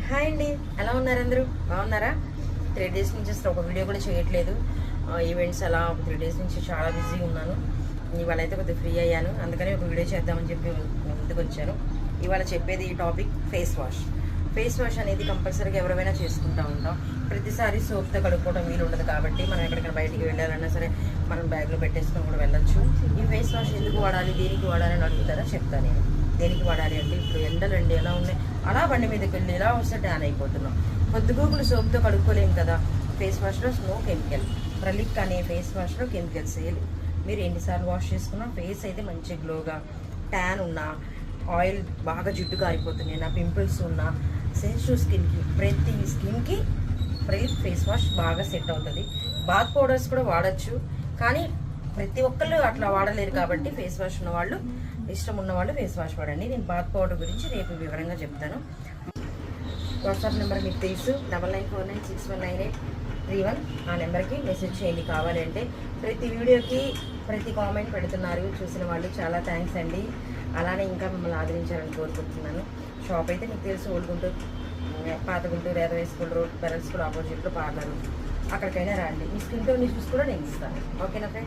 Hi అండి, ఎలా ఉన్నారు? అందరూ బాగున్నారా? 3 డేస్ నుంచి అసలు ఒక వీడియో కూడా చేయట్లేదు. ఈవెంట్స్ అలా 3 డేస్ నుంచి చాలా బిజీ ఉన్నాను. ఇవాళ అయితే కొద్దిగా ఫ్రీ అయ్యాను, అందుకని ఒక వీడియో చేద్దామని చెప్పి ముందుకు వచ్చాను. ఇవాళ చెప్పేది ఈ topic face wash. Face wash అనేది కంపల్సరీగా ఎవరైనా చేసుకుంటూ ఉంటాం. ప్రతిసారి సోప్తో కడుక్కోవడం వీలు ఉండదు కాబట్టి మనం ఎక్కడికైనా బయటికి వెళ్ళాలన్నా సరే మనం బ్యాగ్లో పెట్టేసుకొని కూడా వెళ్ళొచ్చు. ఈ ఫేస్ వాష్ ఎందుకు వాడాలి, దేనికి వాడాలి అని అడుగుతారా? చెప్తాను నేను. దేనికి వాడాలి అంటే, ఇప్పుడు ఎండలండి ఎలా ఉన్నాయి, అలా బండి మీదకి వెళ్ళి ఎలా వస్తే ట్యాన్ అయిపోతున్నాం. పొద్దుగూకులు సోప్తో కడుక్కోలేం కదా. ఫేస్ వాష్లో నో కెమికల్. ప్రలిక్ అనే ఫేస్ వాష్లో కెమికల్స్ వేయాలి. మీరు ఎన్నిసార్లు వాష్ చేసుకున్నా ఫేస్ అయితే మంచి గ్లోగా, ట్యాన్ ఉన్నా, ఆయిల్ బాగా జిడ్డు కారిపోతున్నాయి, నా పింపుల్స్ ఉన్నా, సెన్సిటివ్ స్కిన్కి, ప్రతి స్కిన్కి ప్రలిక్ ఫేస్ వాష్ బాగా సెట్ అవుతుంది. బాత్ పౌడర్స్ కూడా వాడచ్చు, కానీ ప్రతి ఒక్కళ్ళు అట్లా వాడలేరు కాబట్టి ఫేస్ వాష్ ఉన్నవాళ్ళు, ఇష్టం ఉన్నవాళ్ళు ఫేస్ వాష్ వాడండి. నేను బాత్ పౌడర్ గురించి రేపు వివరంగా చెప్తాను. వాట్సాప్ నెంబర్ మీకు తెలుసు, 9949619831. ఆ నెంబర్కి మెసేజ్ చేయండి కావాలి అంటే. ప్రతి వీడియోకి ప్రతి కామెంట్ పెడుతున్నారు చూసిన వాళ్ళు, చాలా థ్యాంక్స్ అండి. అలానే ఇంకా మిమ్మల్ని ఆదరించాలని కోరుకుంటున్నాను. షాప్ అయితే మీకు తెలుసు, ఓల్డ్ గుంటూరు, పాత Guntur, Yadava school road, బెరల్ school ఆపోజిట్లో పార్లర్. అక్కడికైనా రండి, మీ స్కిన్ టోన్ ఇష్యూస్ కూడా నేను ఇస్తాను. ఓకేనా ఫ్రెండ్స్?